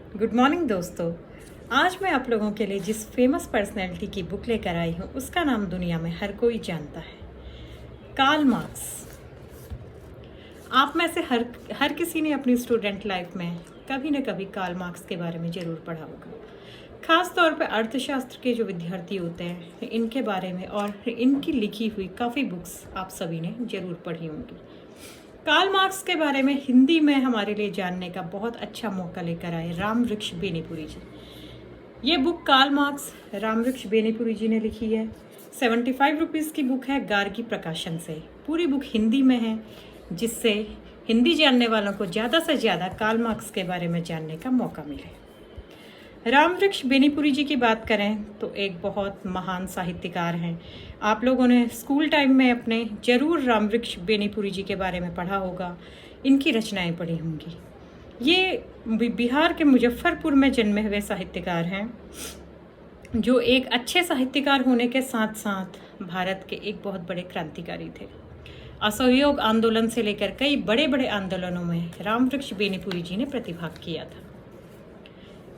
Good morning दोस्तों। आज मैं आप लोगों के लिए जिस फेमस पर्सनैलिटी की बुक लेकर आई हूँ उसका नाम दुनिया में हर कोई जानता है, कार्ल मार्क्स। आप में से हर किसी ने अपनी स्टूडेंट लाइफ में कभी न कभी कार्ल मार्क्स के बारे में ज़रूर पढ़ा होगा। ख़ास तौर पर अर्थशास्त्र के जो विद्यार्थी होते हैं इनके बारे में और इनकी लिखी हुई काफ़ी बुक्स आप सभी ने ज़रूर पढ़ी होंगी। कार्ल मार्क्स के बारे में हिंदी में हमारे लिए जानने का बहुत अच्छा मौका लेकर आए रामवृक्ष बेनीपुरी जी। ये book Karl Marx Rambriksh Benipuri ji ने लिखी है। 75 रुपीज़ की बुक है, गार्गी प्रकाशन से। पूरी बुक हिंदी में है, जिससे हिंदी जानने वालों को ज़्यादा से ज़्यादा कार्ल मार्क्स के बारे में जानने का मौका मिले। रामवृक्ष बेनीपुरी जी की बात करें तो एक बहुत महान साहित्यकार हैं। आप लोगों ने स्कूल टाइम में अपने ज़रूर रामवृक्ष बेनीपुरी जी के बारे में पढ़ा होगा, इनकी रचनाएं पढ़ी होंगी। ये बिहार के मुजफ्फरपुर में जन्मे हुए साहित्यकार हैं, जो एक अच्छे साहित्यकार होने के साथ साथ भारत के एक बहुत बड़े क्रांतिकारी थे। असहयोग आंदोलन से लेकर कई बड़े बड़े आंदोलनों में रामवृक्ष बेनीपुरी जी ने प्रतिभाग किया था।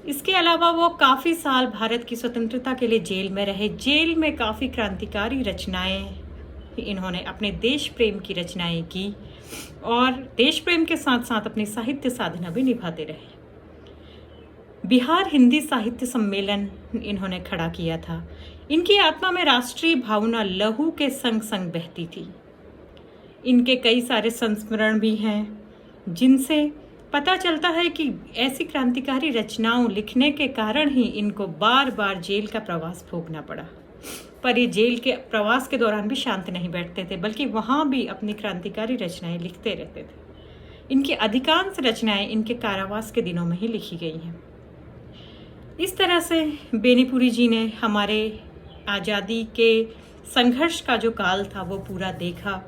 इसके अलावा वो काफ़ी साल भारत की स्वतंत्रता के लिए जेल में रहे। जेल में काफ़ी क्रांतिकारी रचनाएं इन्होंने अपने देश प्रेम की रचनाएं की और देश प्रेम के साथ साथ अपनी साहित्य साधना भी निभाते रहे। बिहार हिंदी साहित्य सम्मेलन इन्होंने खड़ा किया था। इनकी आत्मा में राष्ट्रीय भावना लहू के संग संग बहती थी। इनके कई सारे संस्मरण भी हैं, जिनसे पता चलता है कि ऐसी क्रांतिकारी रचनाओं लिखने के कारण ही इनको बार बार जेल का प्रवास भोगना पड़ा। पर ये जेल के प्रवास के दौरान भी शांत नहीं बैठते थे, बल्कि वहाँ भी अपनी क्रांतिकारी रचनाएं लिखते रहते थे। इनकी अधिकांश रचनाएं इनके कारावास के दिनों में ही लिखी गई हैं। इस तरह से बेनीपुरी जी ने हमारे आज़ादी के संघर्ष का जो काल था वो पूरा देखा,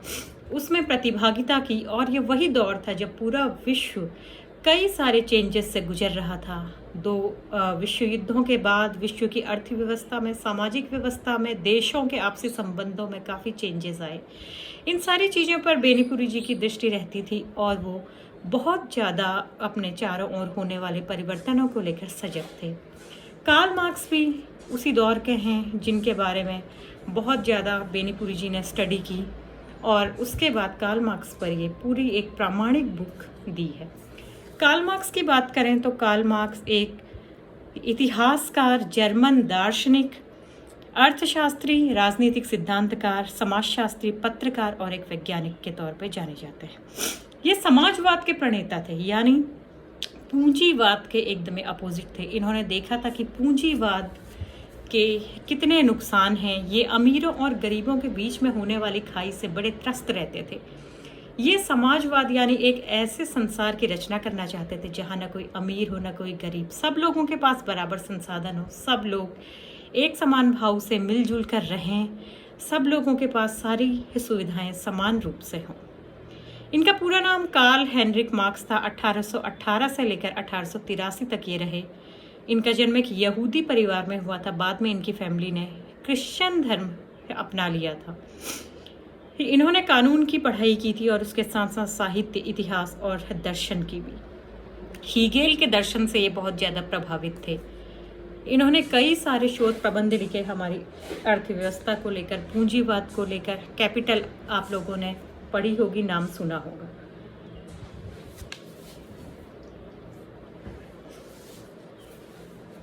उसमें प्रतिभागिता की। और ये वही दौर था जब पूरा विश्व कई सारे चेंजेस से गुजर रहा था। दो विश्व युद्धों के बाद विश्व की अर्थव्यवस्था में, सामाजिक व्यवस्था में, देशों के आपसी संबंधों में काफ़ी चेंजेस आए। इन सारी चीज़ों पर बेनीपुरी जी की दृष्टि रहती थी और वो बहुत ज़्यादा अपने चारों ओर होने वाले परिवर्तनों को लेकर सजग थे। कार्ल मार्क्स भी उसी दौर के हैं, जिनके बारे में बहुत ज़्यादा बेनीपुरी जी ने स्टडी की और उसके बाद कार्ल मार्क्स पर ये पूरी एक प्रामाणिक बुक दी है। कार्ल मार्क्स की बात करें तो कार्ल मार्क्स एक इतिहासकार, जर्मन दार्शनिक, अर्थशास्त्री, राजनीतिक सिद्धांतकार, समाजशास्त्री, पत्रकार और एक वैज्ञानिक के तौर पर जाने जाते हैं। ये समाजवाद के प्रणेता थे, यानी पूंजीवाद के एकदम अपोजिट थे। इन्होंने देखा था कि पूंजीवाद के कितने नुकसान हैं। ये अमीरों और गरीबों के बीच में होने वाली खाई से बड़े त्रस्त रहते थे। ये समाजवाद यानी एक ऐसे संसार की रचना करना चाहते थे जहाँ ना कोई अमीर हो ना कोई गरीब, सब लोगों के पास बराबर संसाधन हो, सब लोग एक समान भाव से मिलजुल कर रहें, सब लोगों के पास सारी सुविधाएं समान रूप से हों। इनका पूरा नाम कार्ल हेनरिक मार्क्स था। 1818 से लेकर 1883 तक ये रहे। इनका जन्म एक यहूदी परिवार में हुआ था। बाद में इनकी फैमिली ने क्रिश्चियन धर्म अपना लिया था। इन्होंने कानून की पढ़ाई की थी और उसके साथ साथ साहित्य, इतिहास और दर्शन की भी। हीगेल के दर्शन से ये बहुत ज़्यादा प्रभावित थे। इन्होंने कई सारे शोध प्रबंध लिखे हमारी अर्थव्यवस्था को लेकर, पूंजीवाद को लेकर। कैपिटल आप लोगों ने पढ़ी होगी, नाम सुना होगा।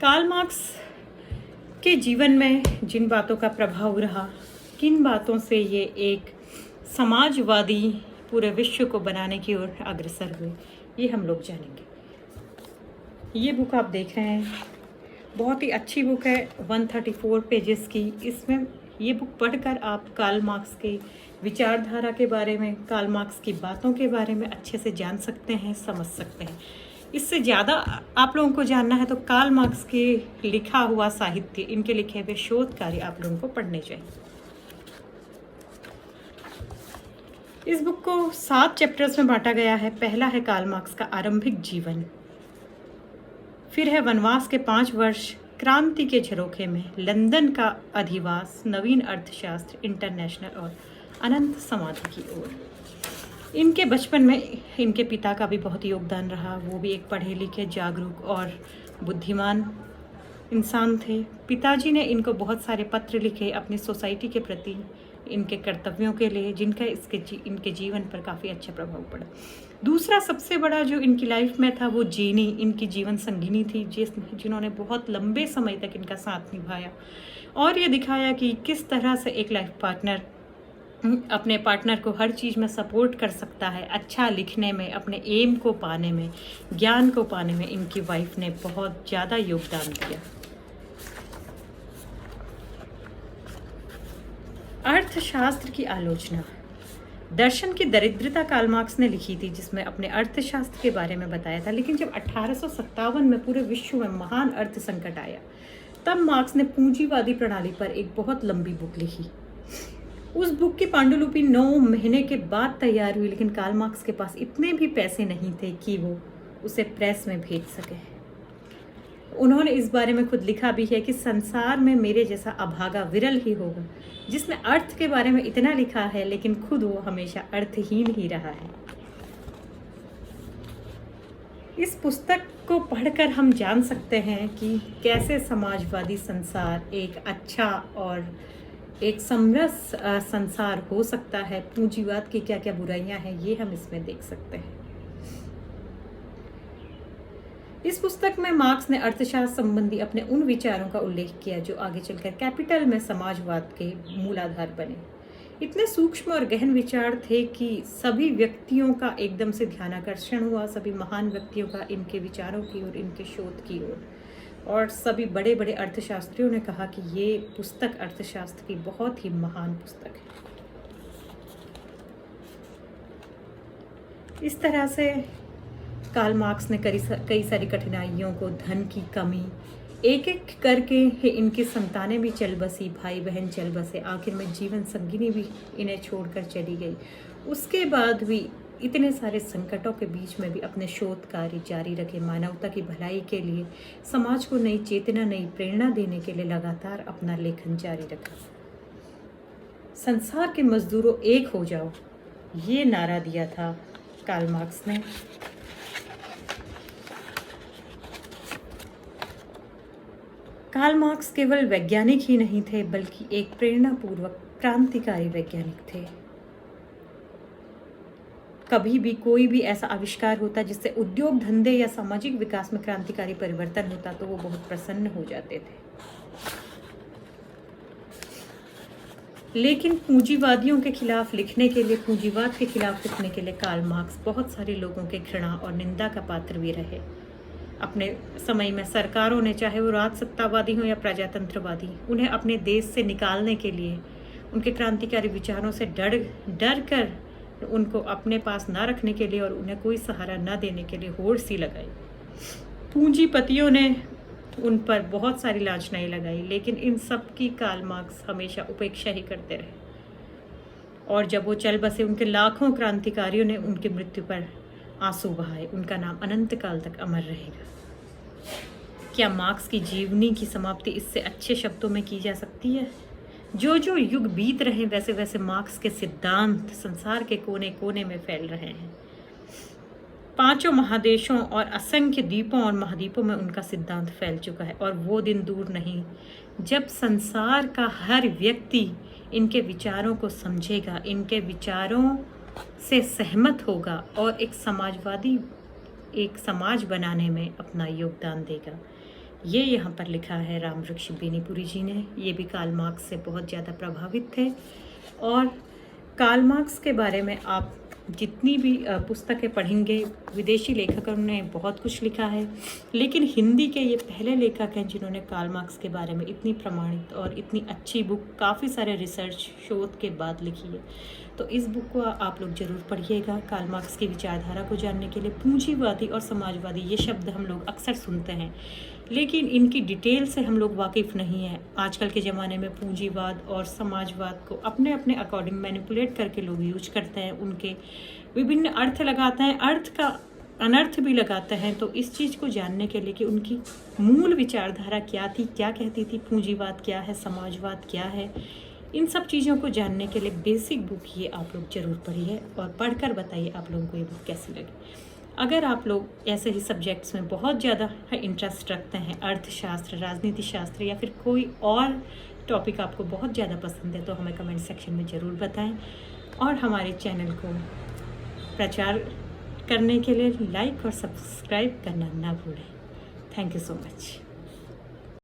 कार्ल मार्क्स के जीवन में जिन बातों का प्रभाव रहा, किन बातों से ये एक समाजवादी पूरे विश्व को बनाने की ओर अग्रसर हुए, ये हम लोग जानेंगे। ये बुक आप देख रहे हैं, बहुत ही अच्छी बुक है, 134 पेजेस की। इसमें ये बुक पढ़कर आप कार्ल मार्क्स के विचारधारा के बारे में, कार्ल मार्क्स की बातों के बारे में अच्छे से जान सकते हैं, समझ सकते हैं। इससे ज़्यादा आप लोगों को जानना है तो कार्ल मार्क्स के लिखा हुआ साहित्य, इनके लिखे हुए शोध कार्य आप लोगों को पढ़ने चाहिए। इस बुक को 7 चैप्टर्स में बांटा गया है। पहला है कार्ल मार्क्स का आरंभिक जीवन, फिर है वनवास के 5 वर्ष, क्रांति के झरोखे में, लंदन का अधिवास, नवीन अर्थशास्त्र, इंटरनेशनल और अनंत समाधि की ओर। इनके बचपन में इनके पिता का भी बहुत योगदान रहा। वो भी एक पढ़े लिखे, जागरूक और बुद्धिमान इंसान थे। पिताजी ने इनको बहुत सारे पत्र लिखे अपनी सोसाइटी के प्रति, इनके कर्तव्यों के लिए, जिनका इनके जीवन पर काफ़ी अच्छा प्रभाव पड़ा। दूसरा सबसे बड़ा जो इनकी लाइफ में था वो जेनी, इनकी जीवन संगिनी थी, जिन्होंने बहुत लंबे समय तक इनका साथ निभाया और ये दिखाया कि किस तरह से एक लाइफ पार्टनर अपने पार्टनर को हर चीज़ में सपोर्ट कर सकता है। अच्छा लिखने में, अपने एम को पाने में, ज्ञान को पाने में इनकी वाइफ ने बहुत ज़्यादा योगदान दिया। अर्थशास्त्र की आलोचना। दर्शन की दरिद्रता कार्ल मार्क्स ने लिखी थी, जिसमें अपने अर्थशास्त्र के बारे में बताया था। लेकिन जब 1857 में पूरे विश्व में महान अर्थ संकट आया, तब मार्क्स ने पूंजीवादी प्रणाली पर एक बहुत लंबी बुक लिखी। उस बुक की पांडुलिपि 9 महीने के बाद तैयार हुई, लेकिन कार्ल मार्क्स के पास इतने भी पैसे नहीं थे कि वो उसे प्रेस में भेज सके। उन्होंने इस बारे में खुद लिखा भी है कि संसार में मेरे जैसा अभागा विरल ही होगा जिसने अर्थ के बारे में इतना लिखा है, लेकिन खुद वो हमेशा अर्थहीन ही रहा है। इस पुस्तक को पढ़कर हम जान सकते हैं कि कैसे समाजवादी संसार एक अच्छा और एक समरस संसार हो सकता है। पूंजीवाद की क्या क्या बुराइयां हैं, ये हम इसमें देख सकते हैं। इस पुस्तक में मार्क्स ने अर्थशास्त्र संबंधी अपने उन विचारों का उल्लेख किया जो आगे चलकर कैपिटल में समाजवाद के मूलाधार बने। इतने सूक्ष्म और गहन विचार थे कि सभी व्यक्तियों का एकदम से ध्यानाकर्षण हुआ, सभी महान व्यक्तियों का इनके विचारों की ओर, इनके शोध की ओर, और सभी बड़े बड़े अर्थशास्त्रियों ने कहा कि ये पुस्तक अर्थशास्त्र की बहुत ही महान पुस्तक है। इस तरह से कार्ल मार्क्स ने कई सारी कठिनाइयों को, धन की कमी, एक एक करके इनकी संतानें भी चल बसी, भाई बहन चल बसे, आखिर में जीवन संगिनी भी इन्हें छोड़कर चली गई। उसके बाद भी इतने सारे संकटों के बीच में भी अपने शोध कार्य जारी रखे, मानवता की भलाई के लिए, समाज को नई चेतना, नई प्रेरणा देने के लिए लगातार अपना लेखन जारी रखा। संसार के मजदूरों एक हो जाओ, ये नारा दिया था कार्ल मार्क्स ने। कार्ल मार्क्स केवल वैज्ञानिक ही नहीं थे, बल्कि एक प्रेरणापूर्वक क्रांतिकारी वैज्ञानिक थे। कभी भी कोई भी ऐसा आविष्कार होता जिससे उद्योग धंधे या सामाजिक विकास में क्रांतिकारी परिवर्तन होता तो वो बहुत प्रसन्न हो जाते थे। लेकिन पूंजीवादियों के खिलाफ लिखने के लिए, पूंजीवाद के खिलाफ लिखने के लिए कार्ल मार्क्स बहुत सारे लोगों के घृणा और निंदा का पात्र भी रहे। अपने समय में सरकारों ने, चाहे वो राजसत्तावादी हो या प्रजातंत्रवादी, उन्हें अपने देश से निकालने के लिए, उनके क्रांतिकारी विचारों से डर कर उनको अपने पास ना रखने के लिए और उन्हें कोई सहारा ना देने के लिए होड़ सी लगाई। पूंजीपतियों ने उन पर बहुत सारी लांछनाएं लगाई, लेकिन इन सब की कार्ल मार्क्स हमेशा उपेक्षा ही करते रहे। और जब वो चल बसे, उनके लाखों क्रांतिकारियों ने उनकी मृत्यु पर आंसू बहाए। उनका नाम अनंत काल तक अमर रहेगा। क्या मार्क्स की जीवनी की समाप्ति इससे अच्छे शब्दों में की जा सकती है? जो जो युग बीत रहे, वैसे वैसे मार्क्स के सिद्धांत संसार के कोने कोने में फैल रहे हैं। 5 महादेशों और असंख्य द्वीपों और महाद्वीपों में उनका सिद्धांत फैल चुका है। और वो दिन दूर नहीं जब संसार का हर व्यक्ति इनके विचारों को समझेगा, इनके विचारों से सहमत होगा और एक समाज बनाने में अपना योगदान देगा। ये यहाँ पर लिखा है रामवृक्ष बेनीपुरी जी ने। ये भी कार्ल मार्क्स से बहुत ज़्यादा प्रभावित थे। और कार्ल मार्क्स के बारे में आप जितनी भी पुस्तकें पढ़ेंगे, विदेशी लेखकों ने बहुत कुछ लिखा है, लेकिन हिंदी के ये पहले लेखक हैं जिन्होंने कार्ल मार्क्स के बारे में इतनी प्रमाणित और इतनी अच्छी बुक, काफ़ी सारे रिसर्च शोध के बाद लिखी है। तो इस बुक को आप लोग ज़रूर पढ़िएगा। कार्ल मार्क्स की विचारधारा को जानने के लिए पूंजीवादी और समाजवादी ये शब्द हम लोग अक्सर सुनते हैं, लेकिन इनकी डिटेल से हम लोग वाकिफ़ नहीं हैं। आजकल के ज़माने में पूंजीवाद और समाजवाद को अपने अपने अकॉर्डिंग मैनिपुलेट करके लोग यूज करते हैं, उनके विभिन्न अर्थ लगाते हैं, अर्थ का अनर्थ भी लगाते हैं। तो इस चीज़ को जानने के लिए कि उनकी मूल विचारधारा क्या थी, क्या कहती थी, पूंजीवाद क्या है, समाजवाद क्या है, इन सब चीज़ों को जानने के लिए बेसिक बुक ये आप लोग ज़रूर पढ़िए और पढ़कर बताइए आप लोगों को ये बुक कैसी लगी। अगर आप लोग ऐसे ही सब्जेक्ट्स में बहुत ज़्यादा इंटरेस्ट रखते हैं, अर्थशास्त्र, राजनीति शास्त्र या फिर कोई और टॉपिक आपको बहुत ज़्यादा पसंद है, तो हमें कमेंट सेक्शन में ज़रूर बताएं। और हमारे चैनल को प्रचार करने के लिए लाइक और सब्सक्राइब करना ना भूलें। Thank you so much.